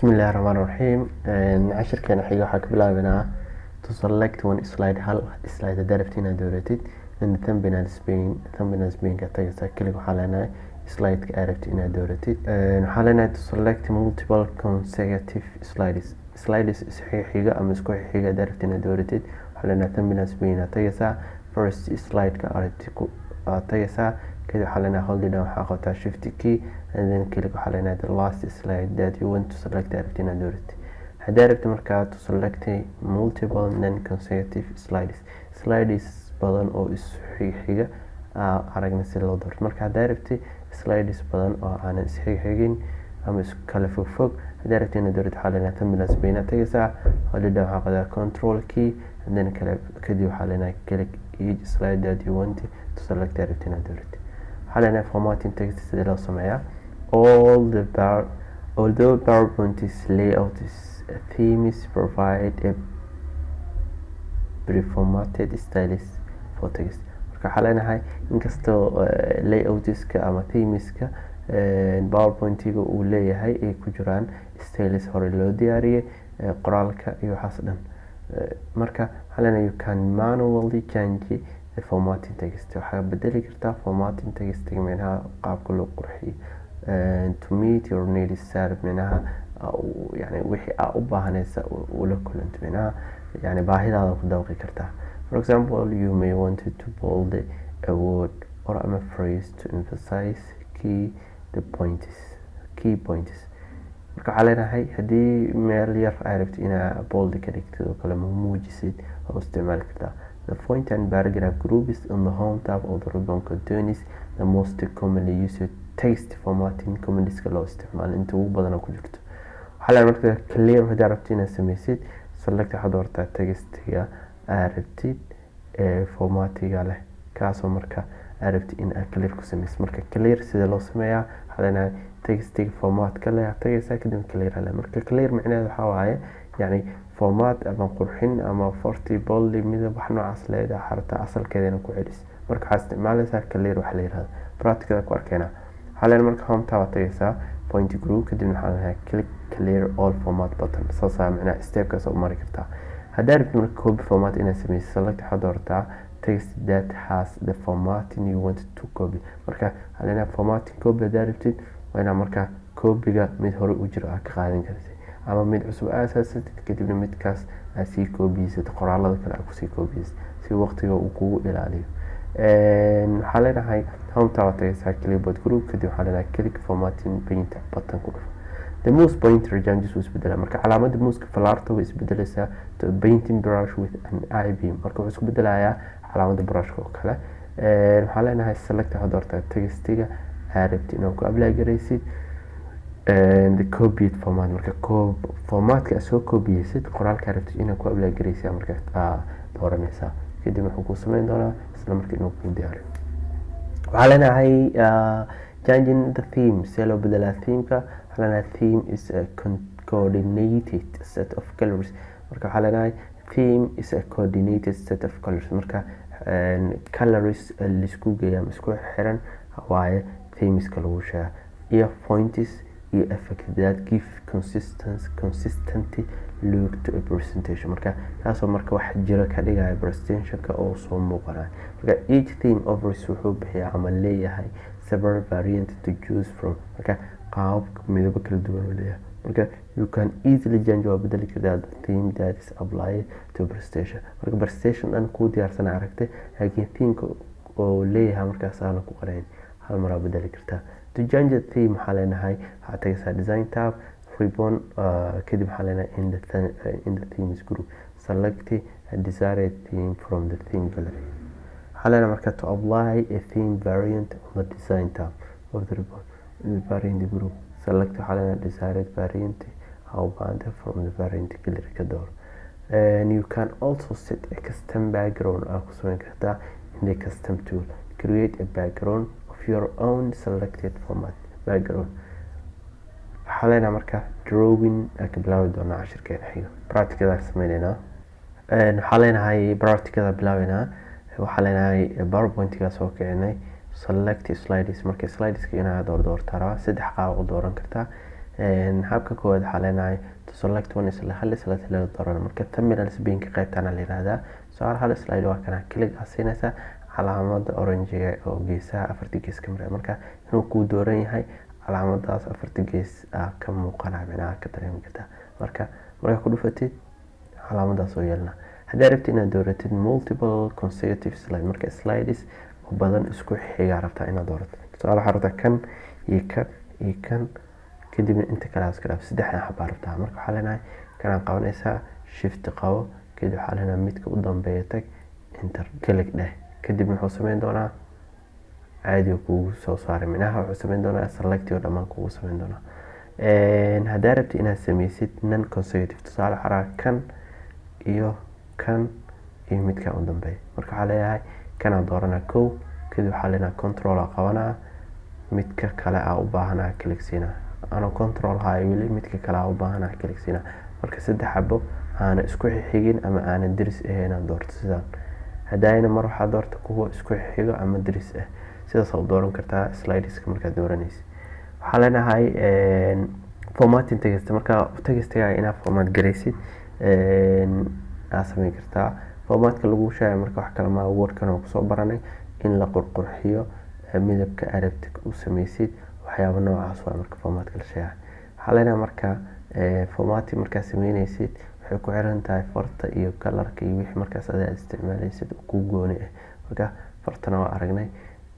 Bismillaahi Raxmaani Raxiim. Cashirkeena xiga waxaa ka bilaabanaa to select one slide hal slide hadaa rabtid inaad dooratid and thumbnail Spain ka tagaysaa kaliya waxaa leenahay slide ka aad rabtid inaad dooratid. Waxaa leenahay to select multiple consecutive slides xiga ama isku xiga hadaa rabtid inaad dooratid waxaa leenahay thumbnail Spain aad tagaysaa first slide ka aad rabtid aad tagaysaa kadib waxaa leenahay hold down waxaa qabtaa shift key and then click waxaa leenahay the last slide that you want to select aad rabtid inaad dooratid. hadaa rabtid markaa to select multiple non-consecutive slides badan oo isxiga aragna si loo doorto. marka hadaa rabtid slides badan oo aanan isxigin ama iskala fog hadaa rabtid inaad dooratid waxaa leenahay thumbnail Spain aad tagaysaa hold down waxaa qabtaa control key and then kadib waxaa leenahay click each slide that you want to select aad rabtid inaad dooratid. waxaa leenahay formatting text sida loo sameeyaa although PowerPoint's layout themes provide a pre-formatted styles for text. marka waxaa leenahay inkastoo layoutka ama themeska PowerPointiga uu leeyahay ay ku jiraan styles hore loo diyaariyay qoraalka iyo waxaas dhan. marka waxaa leenahay you can manually change the formatting text. waxaa bedeli kartaa formatting text micnaha qaabka loo qurxiyo to meet your needs micnaha yani wixii aad u baahanaysa ula kulanto micnaha yani baahidaada ku dawqi kartaa. for example you may want to bold a word or a phrase to emphasize key points. marka waxaa leenahay haddii meel yar aad rabtid inaad bold ka dhigtid oo kale muujisid oo isticmaali kartaa. The font and paragraph groups on the home tab of the ribbon contains the most commonly used text formatting commands loo isticmaalo inta ugu badan ku jirto. waxaa la markaa clear hadaa rabtid inaad sameysid select waxaad doortaa textiga aad rabtid formatiga leh kaasoo marka aad rabtid in aad clear ku sameysid. marka clear sida loo sameeyaa waxaa leenahay textiga formatka leh aad tagaysaa kadib clear leh. marka clear macnaheedu waxaa waaye yani format ama qurxin ama forty bold midab wax noocaas leedahay xarta asalkeedana ku celis. marka waxaad isticmaalaysaa clear wax la yiraahdo practicada ku arkeena. waxaa leenahay marka home tab tagaysaa point group kadib waxaa leenahay click clear all format button saasaa macnaha stepkaas u mari kartaa. hadaa rabtid marka copy format inaad sameysid select waxaad doortaa text that has the formatting you want to copy. marka waxaa leenahay formatting copy hadaa rabtid waa inaad marka copyga mid hore u jiro aad ka qaadan kartid ama mid cusub aasaasid kadibna midkaas aad sii koobiyeysid qoraalada kale aad kusii koobiyeysid si waqtiga uu kugu ilaaliyo. waxaa leenahay home tab tagaysaa clipboard group kadib waxaa leenahay click formatting paint button ku dhufo. the mouse pointer changes wuu isbedelaa. marka calaamada muuska falaarta way isbedelaysaa to painting brush with an eye beam. marka wuxuu isku bedelayaa calaamada brushka oo kale. waxaa leenahay select waxaad doortaa textiga aad rabtid inaad ku apply garaysid the copied format. marka formatka aad soo koobiyeysid qoraalka rabtid inaad ku apply garaysid marka dooranaysaa kadib wuxuu ku sameyn doonaa isla markii inuu ku diyaariyo. waxaa leenahay changing the theme see loo bedelaa themeka. waxaa leenahay theme is a coordinated set of colors. marka waxaa leenahay theme is a coordinated set of colors. marka colors laisku geeya ama isku xiran waaye themeska lagu sheega iyo points iyo effect that give consistent look to a presentation. marka taasoo marka wax jiro ka dhigaya presentationka oo soo muuqanaya. marka each theme offers wuxuu bixiyaa ama leeyahay several variants to choose from. marka qaabab midabo kala duwan uu leeyahay. marka you can easily change waa bedeli kartaa the theme that is applied to presentation. marka presentation dhan kuu diyaarsan aragtay laakiin themeka oo leeyahay markaas aan ku qorayn hal mar aad bedeli kartaa. to change the theme waxaa leenahay waxaad tagaysaa design tab ribbon kadib waxaa leenahay in the themes group select a desired theme from the theme gallery. waxaa leenahay marka to apply a theme variant on the design tab of the ribbon in the variant group select waxaa leenahay desired variant outbound from the variant gallery ka door. and you can also set a custom background aad ku sameyn kartaa in the custom tool. create a background of your own selected format background. waxaa leenahay marka drawing ka bilaabi doonaa cashirkeena xiga practicada sameynaynaa. waxaa leenahay practicada bilaabaynaa. waxaa leenahay PowerPoint-ga soo kicinay select slides. marka slideska inaad doortaa saddex qaab u dooran kartaa habka koowaad waxaa leenahay to select one isla hal slide laga dooran marka terminals binka qaybtana la yiraahdaa soo hal slide waa kana click siinaysa calaamada oranjiga oo geesaha afarta gees ka mara marka inuu ku dooran yahay calaamadaas afarta gees ka muuqanaya macnaha ka dareemi kartaa marka ku dhufatid calaamadaas oo yeelna haddii rabtid inaad dooratid multiple consecutive slide marka slides oo badan isku xiga rabtaa inaad doorato tusaale waxaa rabtaa kan iyo kan kadibna inta kale aad iska dhaaf saddexdan xabaa rabtaa marka waxaa leenahay kanaan qabanaysaa shift qabo kadib waxaa leenahay midka u dambeeya tag enter click dheh kadibna wuxuu sameyn doonaa caadi kugu soo saaray macnaha wuxuu sameyn doonaa select oo dhammaan kugu sameyn doonaa haddii rabtid inaad sameysid non consecutive tusaale waxaa kan iyo midka u dambeeya marka waxaa leeyahay kanaan dooranaa kow kadib waxaa leenahay control aa qabanaa midka kale aa u baahanaa click siinaa ana control hayo weli midka kale aa u baahanaa click siinaa marka saddex xabo aana isku xigin ama aana diris ahayn aan doorto sidaan hadayna mar waxaa doorta kuwa isku xigo ama diris ah sidaas u dooran kartaa slideska markaad dooranaysid waxaa leenahay formatting text marka textiga inaad format garaysid aad sameyn kartaa formatka lagu sheegay marka wax kale ma wordkan oo kusoo baranay in la qurxiyo midabka arabtic u sameysid waxyaabo noocaas waa marka formatka la sheegay waxaa leenahay marka formatting markaad sameynaysid waxay ku xiran tahay farta iyo colorka iyo wixii markaas aad isticmaalaysid ku gooni ah marka fartana waa aragnay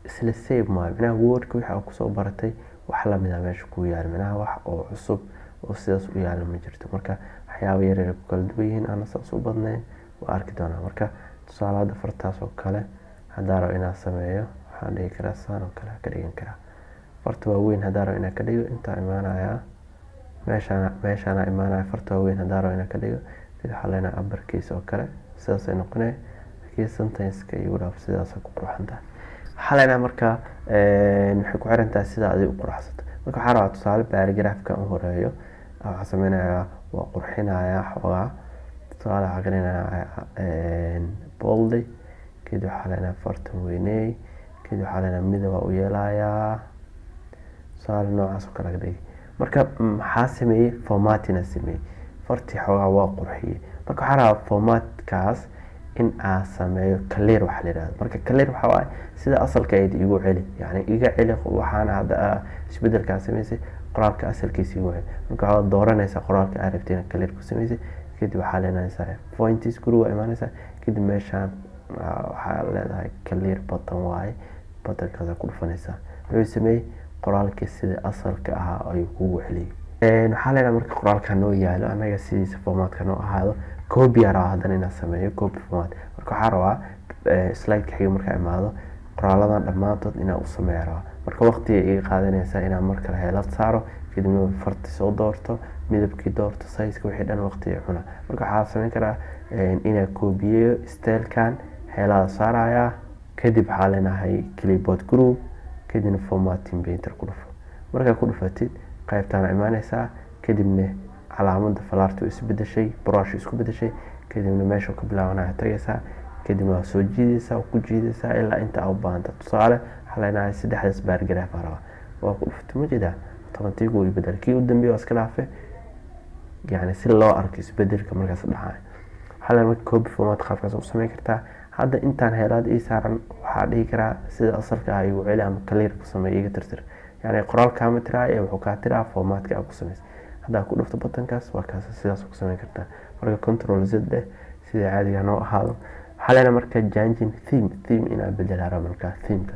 isla save ma macnaha wordka waxa ku soo baratay wax la mid ah meesha ku yaal macnaha wax oo cusub oo sidaas u yaal ma jirto marka waxyaabo yar yar ku kala duwan yihiin aan saas u badnayn waa arki doonaa marka tusaalada fartaas oo kale haddii rabo inaad sameeyo waxaan dhigi karaa saan oo kale ka dhigan karaa farta waaweyn haddii rabo inaad ka dhigo inta imaanaya meeshaan imaanaya farta waaweyn haddii rabo inaad ka dhigo sida waxaa leenahay uppercase oo kale sidaas ay noqonaya laakiin sentence-ka iyo whatever sidaas ku qurxan tahay waxaa leenahay marka waxay ku xiran tahay sida adiga u qurxsato marka waxaa rabaa tusaale paragraph-ka u horeeyo waxaa sameynayaa waa qurxinayaa xoogaa tusaale waxaa gelinayaa bold kadib waxaa leenahay fartan weyney kadib waxaa leenahay midab u yeelayaa tusaale noocaas oo kale ka dhigi marka maxaa sameeyey formatting sameeyey fartii xoogaa waa qurxiyey marka waxaa rabaa formatkaas in aan sameeyo clear waxa la yiraahdo marka clear waxa waaye sida asalka ay igu celi yani iga celi waxaan hadda isbedelka sameysay qoraalka asalkiisa igu celi marka waxaad dooranaysaa qoraalka aad rabtay inaad clear ku sameysay kadib waxaa leenaysaa points guru waa imaanaysaa kadib meeshaan waxaa leedahay clear button waaye buttonkaas ku dhufanaysaa wuxuu sameeyay qoraalka sida asalka ahaa ayuu kugu celiyay waxaa leenahay marka qoraalka noo yaalo anaga sidiisa formatka noo ahaado copy ara haddana inaan sameeyo copy format marka waxaa rabaa slide-ka xiga markaa imaado qoraaladan dhammaantood inaan u sameeyo rabaa marka waqtiga iga qaadanaysaa inaan mar kale heelad saaro kadibna farti soo doorto midabkii doorto size-ka wixii dhan waqtiga cuna marka waxaa sameyn karaa inaan copy-yeeyo style-kan heelada saarayaa kadib waxaa leenahay clipboard group kadibna formatting painter ku dhufo markaa ku dhufatid qaybtaana imaanaysaa kadibna calaamada falaartu isbedeshay brush isku bedeshay kadibna meesha ka bilaabanaya tagaysaa kadibna waa soo jiidaysaa ku jiidaysaa ilaa inta u baahanta tusaale waxaa leenahay saddexdaas paragraph araba waa ku dhuftay ma jeedaa tobantiigu uu bedel kii u dambeeyay waa iska dhaafay yani si loo arko isbedelka markaas dhacay waxaa leenahay copy format qaabkaas u sameyn kartaa hadda intaan heelaad ii saaran waxaa dhihi karaa sida asalka ah igu celi ama clear ku sameey iga tirtir yani qoraalka ma tiraa ee wuxuu ka tiraa formatka aad ku sameysay hadda ku dhufto buttonkaas waa kaas sidaas ku sameyn kartaa marka control z sida caadiga noo ahaado waxaa leenahay marka changing theme inaa bedela rabo marka themeka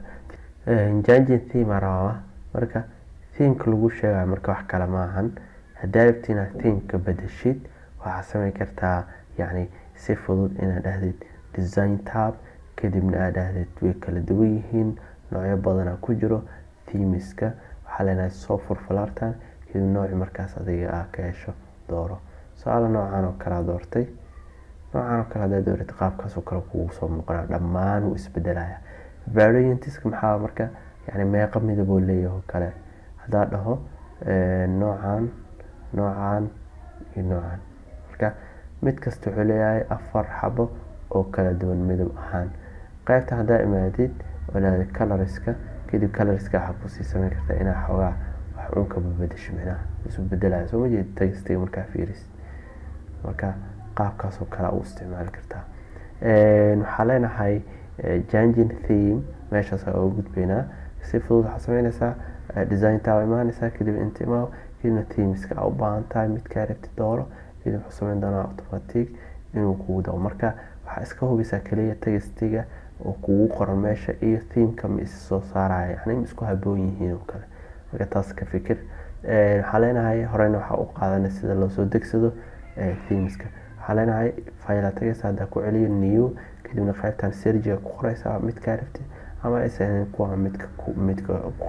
changing theme araba marka themeka lagu sheegayo marka wax kale ma ahan haddii rabtid inaad themeka bedeshid waxaa sameyn kartaa yani si fudud inaad dhahdid design tab kadibna aad dhahdid way kala duwan yihiin noocyo badan ku jiro themeska waxaa leenahay soo furfalaartan kadib nooci markaas adiga ah ka hesho dooro su'aalo noocan oo kala doortay noocan oo kala hadii dooratay qaabkaas oo kale kugu soo muuqana dhammaan uu isbedelaya variantiska maxaa marka yani meeqa midab oo leeyahay kale hadaa dhaho noocan iyo noocan marka mid kasta wuxuu leeyahay 4 xabo oo kala duwan midab ahaan qaybta hadaa imaadid walaal colorska kadib colorska waxa ku sii sameyn kartaa inaa xoogaa wax wax uun ka bedesho micnaha isu bedelaya soo ma jeed textiga markaa fiirisid. marka qaabkaas oo kale u isticmaali kartaa. waxaa leenahay changing theme meeshaas uga gudbaynaa. si fudud waxaa sameynaysaa design taa imaanaysaa kadib inta imaa kadibna themeska u baahan tahay midkaa rabti dooro kadib wuxuu sameyn doonaa automatic inuu kugu dao. marka waxaa iska hubisaa kaliya textiga oo kugu qoran meesha iyo themeka ma is soo saaraya yani ma isku haboon yihiin oo kale. marka taas ka fikir. waxaa leenahay horeyna waxaa u qaadanay sida loo soo degsado themeska. waxaa leenahay file tagaysa hadda ku celiyo new kadibna qaybtan serjiga ku qoraysaa midkaa rabti ama aysan kuwa midka ku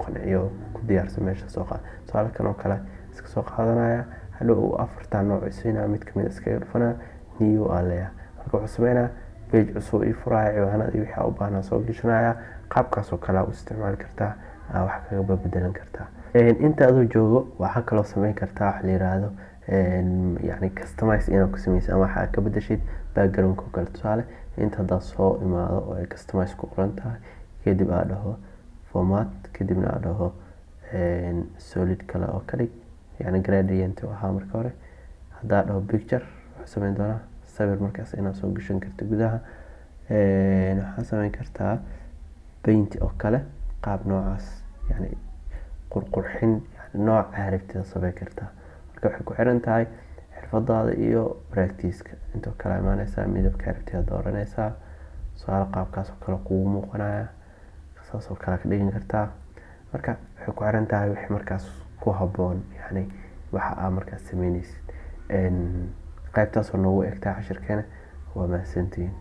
qanciyo ku diyaarsan meesha soo qaad. tusaale kan oo kale iska soo qaadanaya hadhow afartan nooc isina mid kamid iskaga dhufanaa new aa leeyahay. marka wuxuu sameynaa page cusub ii furaya ciwaanada iyo wixii u baahnaa soo gashanaya. qaabkaas oo kale u isticmaali kartaa wax kaga bedelan kartaa. inta adoo joogo waxaa kaloo sameyn kartaa wax la yiraahdo yani customize inaad ku sameysid ama waxaa ka bedeshid background-ka oo kale. tusaale inta haddaa soo imaado oo ay customize ku qoran tahay kadib aa dhaho format kadibna aa dhaho solid kale oo ka dhig yani gradient oo ahaa marka hore. haddaa dhaho picture wuxuu sameyn doonaa sawir markaas inaad soo gashan karto gudaha. waxaa sameyn kartaa paint oo kale qaab noocaas yani qurqurxin yani nooca rabtida sameyn kartaa. marka waxay ku xiran tahay xirfadaada iyo practice-ka. intoo kale imaanaysaa midabka rabtida dooranaysaa. su'aal qaabkaas oo kale kugu muuqanaya saas oo kale ka dhigin kartaa. marka waxay ku xiran tahay wixii markaas ku haboon yani waxa aad markaas sameynaysid. qaybtaas oo noogu egtaa cashirkeena waa mahadsantihiin.